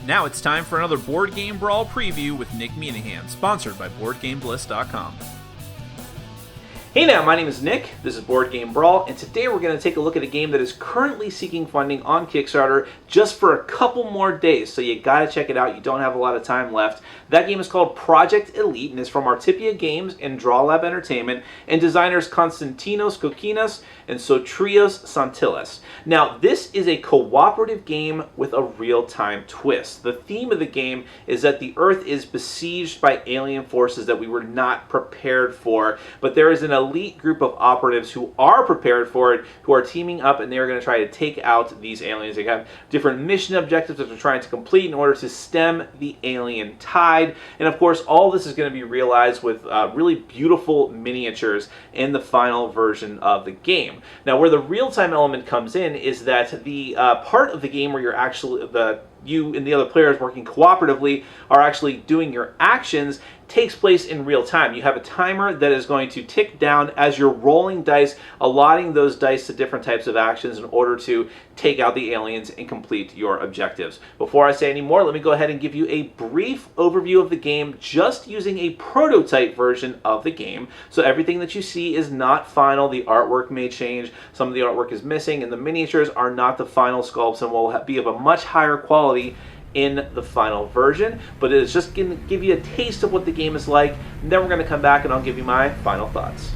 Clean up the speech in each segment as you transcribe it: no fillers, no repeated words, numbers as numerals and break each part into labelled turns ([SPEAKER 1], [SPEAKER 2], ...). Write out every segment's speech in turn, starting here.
[SPEAKER 1] Now it's time for another Board Game Brawl preview with Nick Minahan, sponsored by BoardGameBliss.com.
[SPEAKER 2] Hey now, my name is Nick, this is Board Game Brawl, and today we're going to take a look at a game that is currently seeking funding on Kickstarter just for a couple more days, so you gotta check it out, you don't have a lot of time left. That game is called Project Elite and is from Artipia Games and Draw Lab Entertainment and designers Konstantinos Kokinas and Sotrios Santilis. Now, this is a cooperative game with a real-time twist. The theme of the game is that the Earth is besieged by alien forces that we were not prepared for, but there is an elite group of operatives who are prepared for it, who are teaming up, and they're going to try to take out these aliens. They have different mission objectives that they're trying to complete in order to stem the alien tide. And of course, all this is going to be realized with really beautiful miniatures in the final version of the game. Now, where the real-time element comes in is that the part of the game where you're actually you and the other players working cooperatively are actually doing your actions takes place in real time. You have a timer that is going to tick down as you're rolling dice, allotting those dice to different types of actions in order to take out the aliens and complete your objectives. Before I say any more, let me go ahead and give you a brief overview of the game just using a prototype version of the game. So everything that you see is not final. The artwork may change. Some of the artwork is missing, and the miniatures are not the final sculpts and will be of a much higher quality in the final version, but it is just going to give you a taste of what the game is like, and then we're going to come back and I'll give you my final thoughts.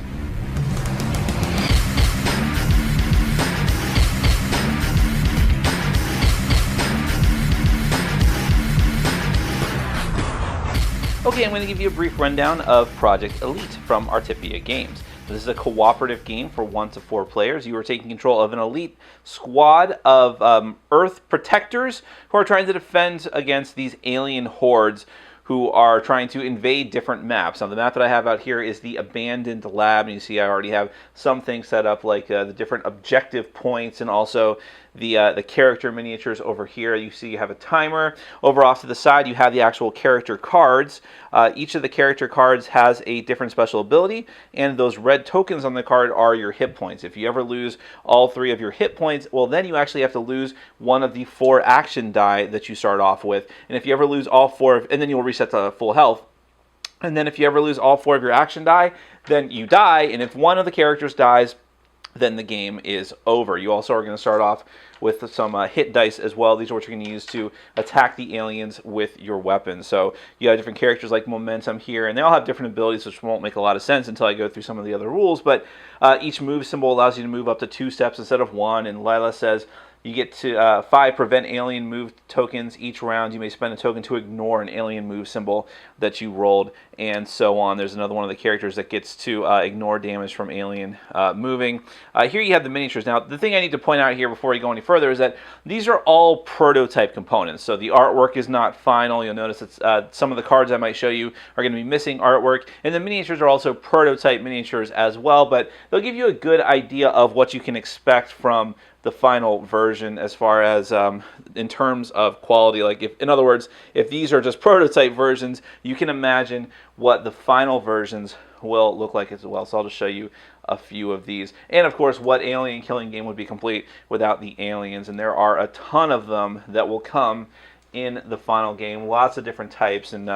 [SPEAKER 2] Okay, I'm going to give you a brief rundown of Project Elite from Artipia Games. This is a cooperative game for 1 to 4 players. You are taking control of an elite squad of Earth protectors who are trying to defend against these alien hordes who are trying to invade different maps. Now, the map that I have out here is the Abandoned Lab, and you see I already have some things set up, like the different objective points and also the character miniatures over here. You see you have a timer. Over off to the side, you have the actual character cards. Each of the character cards has a different special ability, and those red tokens on the card are your hit points. If you ever lose all 3 of your hit points, well, then you actually have to lose one of the 4 action die that you start off with. And if you ever lose all 4, and then you'll reset to full health. And then if you ever lose all 4 of your action die, then you die, and if one of the characters dies, then the game is over. You also are going to start off with some hit dice as well. These are what you're going to use to attack the aliens with your weapons. So you have different characters like Momentum here, and they all have different abilities, which won't make a lot of sense until I go through some of the other rules. But each move symbol allows you to move up to 2 steps instead of 1, and Lila says you get to 5 prevent alien move tokens each round. You may spend a token to ignore an alien move symbol that you rolled, and so on. There's another one of the characters that gets to ignore damage from alien moving. Here you have the miniatures. Now, the thing I need to point out here before we go any further is that these are all prototype components. So the artwork is not final. You'll notice that some of the cards I might show you are going to be missing artwork, and the miniatures are also prototype miniatures as well, but they'll give you a good idea of what you can expect from the final version as far as in terms of quality. Like, if, in other words, if these are just prototype versions, you can imagine what the final versions will look like as well. So I'll just show you a few of these. And of course, what alien killing game would be complete without the aliens? And there are a ton of them that will come in the final game. Lots of different types, and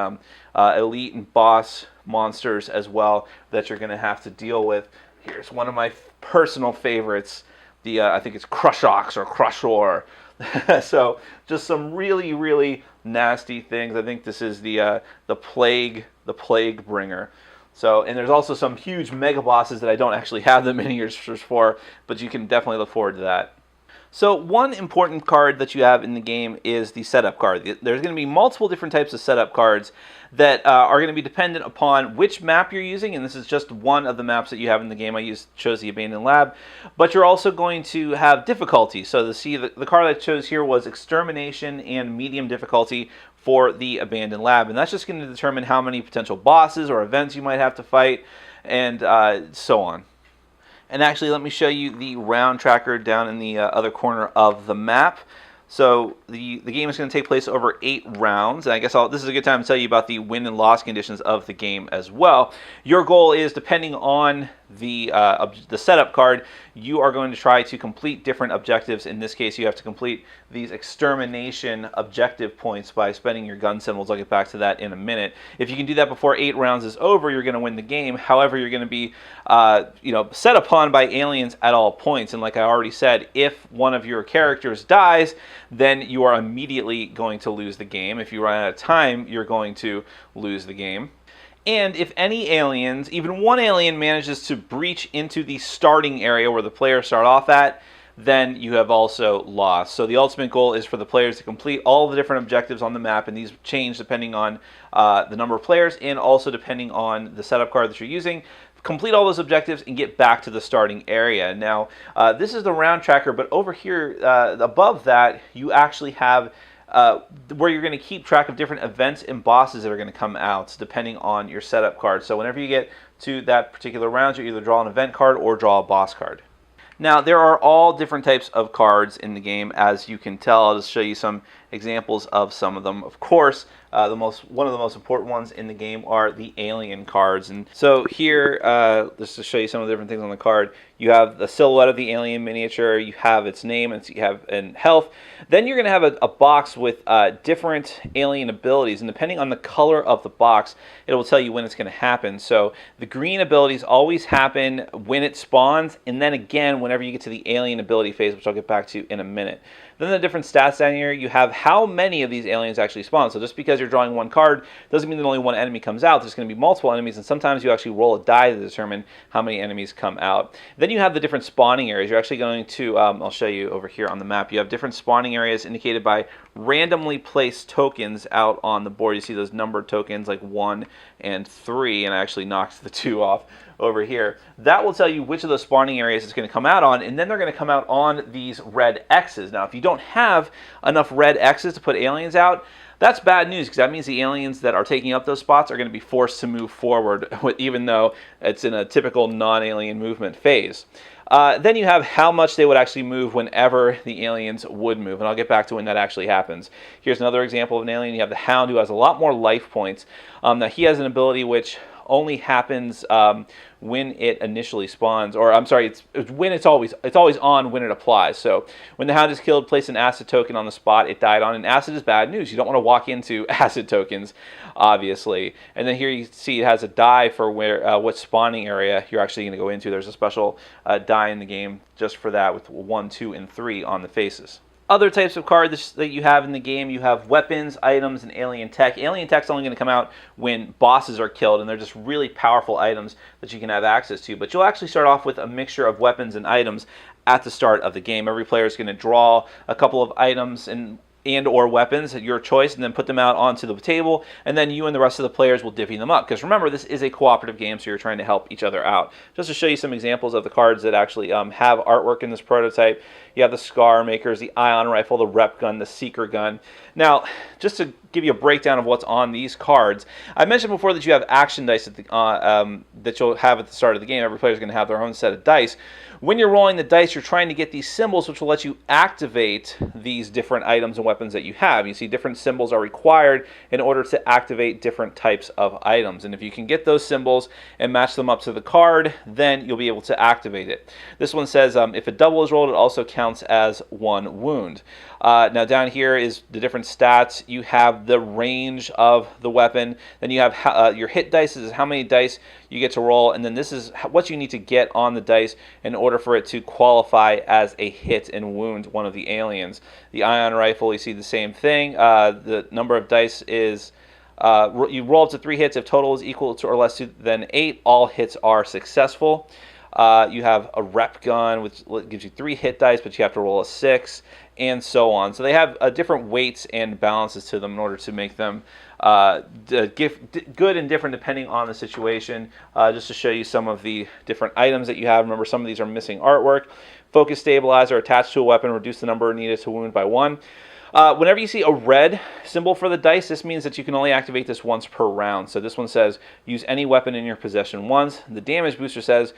[SPEAKER 2] elite and boss monsters as well that you're going to have to deal with. Here's one of my personal favorites. I think it's Crushox or Crushor. So just some really, really nasty things. I think this is the plague bringer. So, and there's also some huge mega bosses that I don't actually have the miniatures for, but you can definitely look forward to that. So one important card that you have in the game is the setup card. There's going to be multiple different types of setup cards that are going to be dependent upon which map you're using, and this is just one of the maps that you have in the game. I chose the Abandoned Lab, but you're also going to have difficulty. So the card I chose here was Extermination and Medium Difficulty for the Abandoned Lab, and that's just going to determine how many potential bosses or events you might have to fight, and so on. And actually, let me show you the round tracker down in the other corner of the map. So the game is going to take place over 8 rounds. And I guess this is a good time to tell you about the win and loss conditions of the game as well. Your goal is, depending on the setup card, you are going to try to complete different objectives. In this case, you have to complete these extermination objective points by spending your gun symbols. I'll get back to that in a minute. If you can do that before 8 rounds is over, you're going to win the game. However, you're going to be set upon by aliens at all points. And like I already said, if one of your characters dies, then you are immediately going to lose the game. If you run out of time, you're going to lose the game. And if any aliens, even one alien, manages to breach into the starting area where the players start off at, then you have also lost. So the ultimate goal is for the players to complete all the different objectives on the map, and these change depending on the number of players and also depending on the setup card that you're using. Complete all those objectives and get back to the starting area. Now, this is the round tracker, but over here above that, you actually have where you're going to keep track of different events and bosses that are going to come out depending on your setup card. So whenever you get to that particular round, you either draw an event card or draw a boss card. Now, there are all different types of cards in the game, as you can tell. I'll just show you some examples of some of them. Of course, one of the most important ones in the game are the alien cards. And so here, just to show you some of the different things on the card, you have the silhouette of the alien miniature, you have its name, and you have health. Then you're going to have a box with different alien abilities, and depending on the color of the box, it will tell you when it's going to happen. So the green abilities always happen when it spawns, and then again whenever you get to the alien ability phase, which I'll get back to in a minute. Then the different stats down here, you have how many of these aliens actually spawn. So just because you're drawing one card doesn't mean that only one enemy comes out. There's going to be multiple enemies, and sometimes you actually roll a die to determine how many enemies come out. Then you have the different spawning areas. You're actually going to, I'll show you over here on the map, you have different spawning areas indicated by randomly placed tokens out on the board. You see those numbered tokens like 1 and 3, and I actually knocked the 2 off over here. That will tell you which of those spawning areas it's going to come out on, and then they're going to come out on these red X's. Now, if you don't have enough red X's to put aliens out, that's bad news, because that means the aliens that are taking up those spots are going to be forced to move forward, even though it's in a typical non-alien movement phase. Then you have how much they would actually move whenever the aliens would move, and I'll get back to when that actually happens. Here's another example of an alien. You have the Hound, who has a lot more life points. Now, he has an ability which only happens when it initially spawns, or I'm sorry, it's always on when it applies. So when the Hound is killed, place an acid token on the spot it died on, and acid is bad news. You don't want to walk into acid tokens, obviously. And then here you see it has a die for where what spawning area you're actually going to go into. There's a special die in the game just for that with 1, 2, and 3 on the faces. Other types of cards that you have in the game, you have weapons, items, and alien tech. Alien tech's only going to come out when bosses are killed, and they're just really powerful items that you can have access to. But you'll actually start off with a mixture of weapons and items at the start of the game. Every player is going to draw a couple of items and or weapons at your choice, and then put them out onto the table, and then you and the rest of the players will divvy them up. Because remember, this is a cooperative game, so you're trying to help each other out. Just to show you some examples of the cards that actually have artwork in this prototype, you have the Scar Makers, the Ion Rifle, the Rep Gun, the Seeker Gun. Now, just to give you a breakdown of what's on these cards, I mentioned before that you have action dice at the, that you'll have at the start of the game. Every player is going to have their own set of dice. When you're rolling the dice, you're trying to get these symbols which will let you activate these different items and weapons that you have. You see different symbols are required in order to activate different types of items. And if you can get those symbols and match them up to the card, then you'll be able to activate it. This one says if a double is rolled, it also counts as 1 wound. Now down here is the different stats. You have the range of the weapon. Then you have your hit dice. This is how many dice you get to roll. And then this is what you need to get on the dice in order for it to qualify as a hit and wound one of the aliens. The Ion Rifle, you see the same thing. The number of dice is you roll up to 3 hits. If total is equal to or less than 8, all hits are successful. You have a Rep Gun, which gives you 3 hit dice, but you have to roll a 6, and so on. So they have different weights and balances to them in order to make them good and different depending on the situation. Just to show you some of the different items that you have. Remember, some of these are missing artwork. Focus Stabilizer attached to a weapon, reduce the number needed to wound by 1. Whenever you see a red symbol for the dice, this means that you can only activate this once per round. So this one says, use any weapon in your possession once. The damage booster says,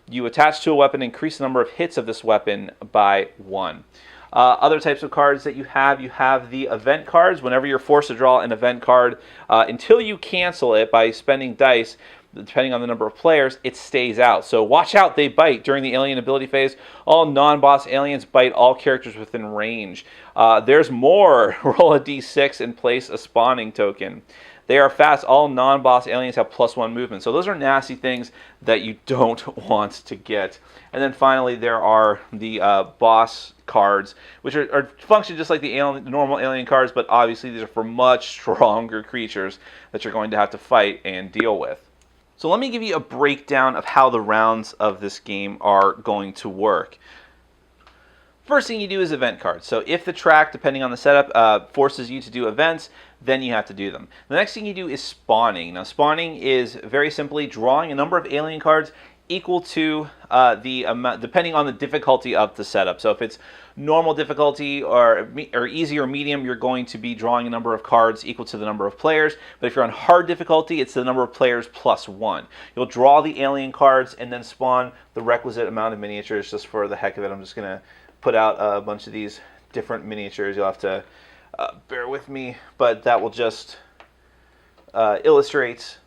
[SPEAKER 2] you attach to a weapon, increase the number of hits of this weapon by 1. Other types of cards that you have the event cards. Whenever you're forced to draw an event card, until you cancel it by spending dice, depending on the number of players, it stays out. So watch out, they bite. During the alien ability phase, all non-boss aliens bite all characters within range. There's more. Roll a d6 and place a spawning token. They are fast. All non-boss aliens have +1 movement. So those are nasty things that you don't want to get. And then finally, there are the boss cards, which are function just like the normal alien cards, but obviously these are for much stronger creatures that you're going to have to fight and deal with. So let me give you a breakdown of how the rounds of this game are going to work. First thing you do is event cards. So if the track, depending on the setup, forces you to do events, then you have to do them. The next thing you do is spawning. Now spawning is very simply drawing a number of alien cards equal to the amount, depending on the difficulty of the setup. So if it's normal difficulty or easy or medium, you're going to be drawing a number of cards equal to the number of players. But if you're on hard difficulty, it's the number of players +1. You'll draw the alien cards and then spawn the requisite amount of miniatures. Just for the heck of it, I'm just going to put out a bunch of these different miniatures. You'll have to bear with me, but that will just illustrate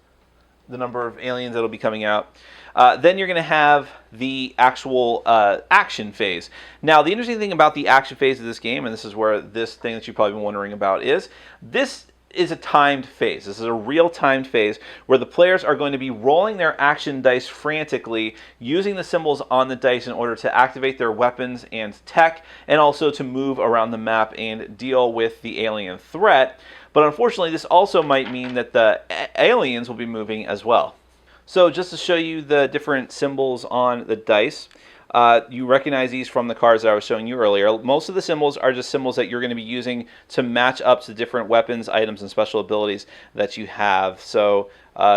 [SPEAKER 2] the number of aliens that will be coming out. Then you're going to have the actual action phase. Now, the interesting thing about the action phase of this game, and this is where this thing that you've probably been wondering about is, this is a timed phase. This is a real timed phase where the players are going to be rolling their action dice frantically, using the symbols on the dice in order to activate their weapons and tech, and also to move around the map and deal with the alien threat. But unfortunately, this also might mean that the aliens will be moving as well. So just to show you the different symbols on the dice, you recognize these from the cards that I was showing you earlier. Most of the symbols are just symbols that you're going to be using to match up to different weapons, items, and special abilities that you have. So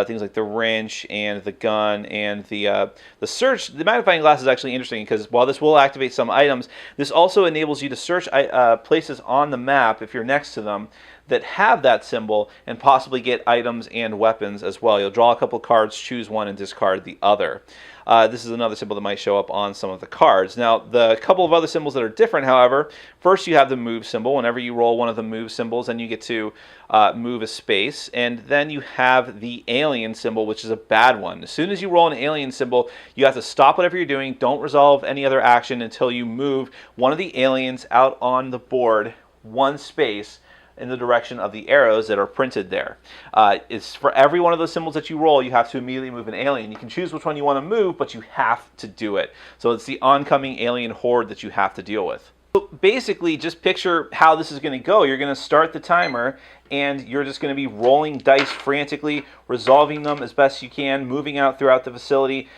[SPEAKER 2] things like the wrench and the gun and the search. The magnifying glass is actually interesting because while this will activate some items, this also enables you to search places on the map if you're next to them that have that symbol and possibly get items and weapons as well. You'll draw a couple cards, choose one, and discard the other. This is another symbol that might show up on some of the cards. Now, the couple of other symbols that are different, however, first you have the move symbol. Whenever you roll one of the move symbols, then you get to move a space. And then you have the alien symbol, which is a bad one. As soon as you roll an alien symbol, you have to stop whatever you're doing. Don't resolve any other action until you move one of the aliens out on the board one space in the direction of the arrows that are printed there. It's for every one of those symbols that you roll, you have to immediately move an alien. You can choose which one you want to move, but you have to do it. So it's the oncoming alien horde that you have to deal with. So basically, just picture how this is going to go. You're going to start the timer, and you're just going to be rolling dice frantically, resolving them as best you can, moving out throughout the facility,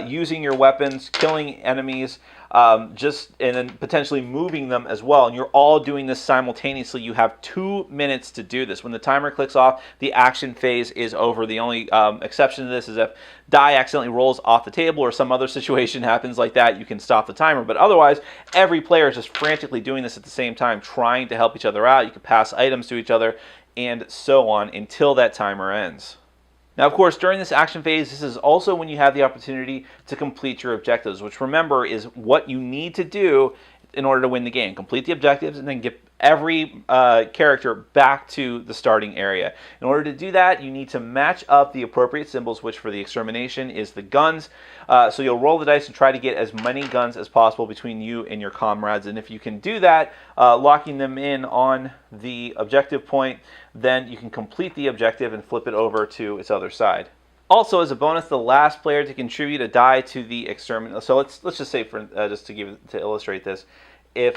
[SPEAKER 2] using your weapons, killing enemies, and then potentially moving them as well. And you're all doing this simultaneously. You have 2 minutes to do this. When the timer clicks off, the action phase is over. The only exception to this is if die accidentally rolls off the table or some other situation happens like that, you can stop the timer. But otherwise, every player is just frantically doing this at the same time, trying to help each other out. You can pass items to each other, and so on until that timer ends. Now, of course, during this action phase, this is also when you have the opportunity to complete your objectives, which remember is what you need to do in order to win the game. Complete the objectives and then get every character back to the starting area. In order to do that, you need to match up the appropriate symbols, which for the extermination is the guns. So you'll roll the dice and try to get as many guns as possible between you and your comrades. And if you can do that, locking them in on the objective point, then you can complete the objective and flip it over to its other side. Also, as a bonus, the last player to contribute a die to the extermination. So let's just say, for just to illustrate this, if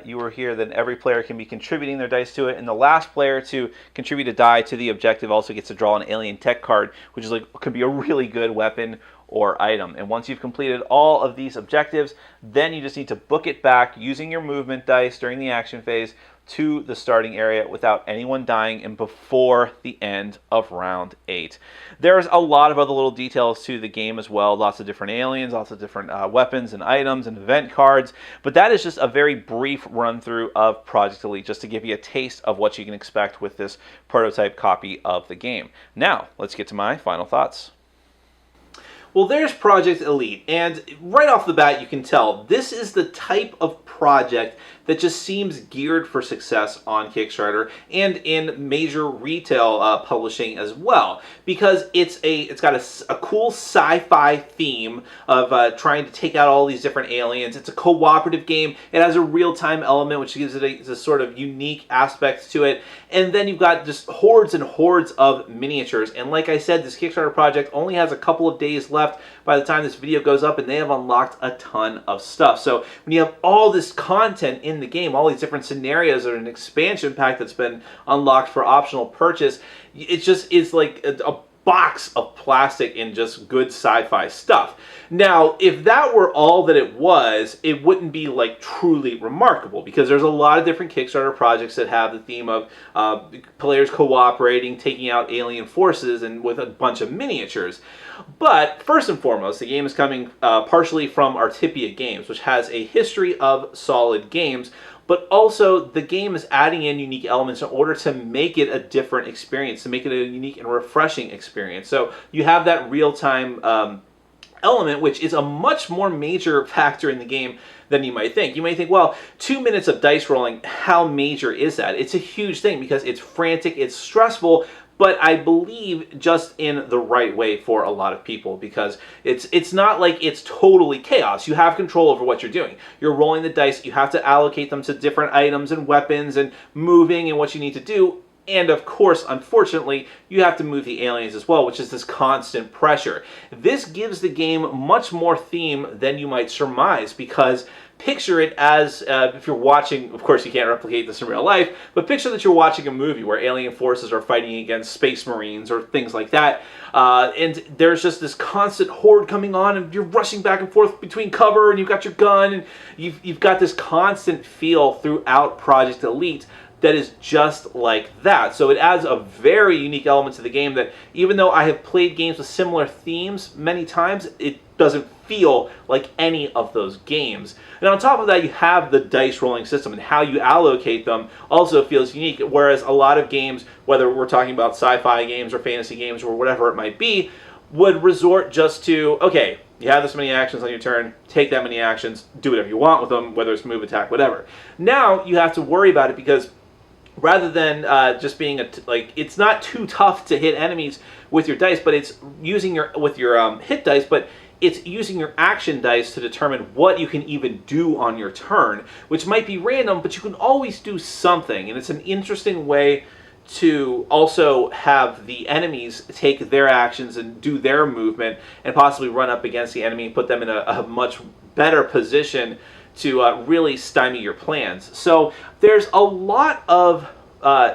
[SPEAKER 2] you were here, then every player can be contributing their dice to it, and the last player to contribute a die to the objective also gets to draw an alien tech card, which is could be a really good weapon or item. And once you've completed all of these objectives, then you just need to book it back using your movement dice during the action phase to the starting area without anyone dying and before the end of round 8. There's a lot of other little details to the game as well. Lots of different aliens, lots of different weapons and items and event cards. But that is just a very brief run through of Project Elite, just to give you a taste of what you can expect with this prototype copy of the game. Now, let's get to my final thoughts. Well, there's Project Elite, and right off the bat you can tell this is the type of project that just seems geared for success on Kickstarter and in major retail publishing as well, because it's got a cool sci-fi theme of trying to take out all these different aliens. It's a cooperative game. It has a real-time element, which gives it a sort of unique aspect to it. And then you've got just hordes and hordes of miniatures. And like I said, this Kickstarter project only has a couple of days left by the time this video goes up, and they have unlocked a ton of stuff. So when you have all this content in the game, all these different scenarios or an expansion pack that's been unlocked for optional purchase, it just is like a box of plastic and just good sci-fi stuff. Now, if that were all that it was, it wouldn't be like truly remarkable, because there's a lot of different Kickstarter projects that have the theme of players cooperating, taking out alien forces, and with a bunch of miniatures. But first and foremost, the game is coming partially from Artipia Games, which has a history of solid games, but also the game is adding in unique elements in order to make it a different experience, to make it a unique and refreshing experience. So you have that real-time element, which is a much more major factor in the game than you might think. You might think, well, 2 minutes of dice rolling, how major is that? It's a huge thing because it's frantic, it's stressful, but I believe just in the right way for a lot of people, because it's not like it's totally chaos. You have control over what you're doing. You're rolling the dice, you have to allocate them to different items and weapons and moving and what you need to do. And of course, unfortunately, you have to move the aliens as well, which is this constant pressure. This gives the game much more theme than you might surmise, because picture it as, if you're watching, of course you can't replicate this in real life, but picture that you're watching a movie where alien forces are fighting against space marines or things like that, and there's just this constant horde coming on, and you're rushing back and forth between cover, and you've got your gun, and you've got this constant feel throughout Project Elite that is just like that. So it adds a very unique element to the game that, even though I have played games with similar themes many times, it doesn't feel like any of those games. And on top of that, you have the dice rolling system, and how you allocate them also feels unique, whereas a lot of games, whether we're talking about sci-fi games or fantasy games or whatever it might be, would resort just to, okay, you have this many actions on your turn, take that many actions, do whatever you want with them, whether it's move, attack, whatever. Now you have to worry about it, because rather than just being it's not too tough to hit enemies with your dice, but it's using your hit dice, but it's using your action dice to determine what you can even do on your turn, which might be random, but you can always do something. And it's an interesting way to also have the enemies take their actions and do their movement and possibly run up against the enemy and put them in a much better position to really stymie your plans. So there's a lot of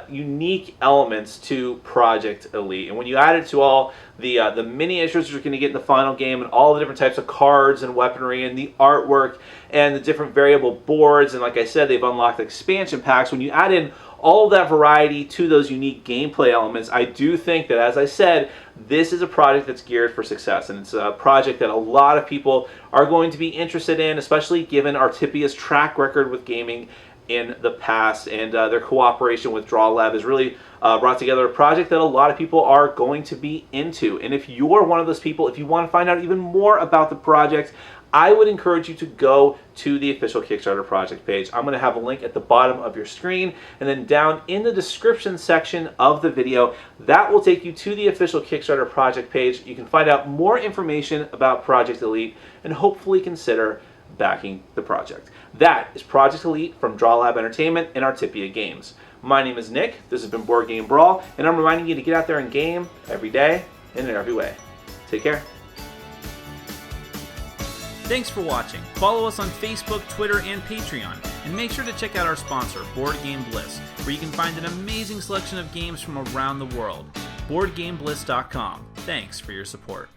[SPEAKER 2] unique elements to Project Elite, and when you add it to all the miniatures you're going to get in the final game, and all the different types of cards and weaponry and the artwork and the different variable boards, and like I said, they've unlocked expansion packs. When you add in all of that variety to those unique gameplay elements, I do think that, as I said, this is a project that's geared for success, and it's a project that a lot of people are going to be interested in, especially given Artipia's track record with gaming in the past, and their cooperation with Draw Lab has really brought together a project that a lot of people are going to be into. And if you're one of those people, if you want to find out even more about the project, I would encourage you to go to the official Kickstarter project page. I'm going to have a link at the bottom of your screen, and then down in the description section of the video, that will take you to the official Kickstarter project page. You can find out more information about Project Elite and hopefully consider backing the project. That is Project Elite from Draw Lab Entertainment and Artipia Games. My name is Nick, this has been Board Game Brawl, and I'm reminding you to get out there and game every day and in every way. Take care.
[SPEAKER 1] Thanks for watching. Follow us on Facebook, Twitter, and Patreon. And make sure to check out our sponsor, Board Game Bliss, where you can find an amazing selection of games from around the world. BoardGameBliss.com. Thanks for your support.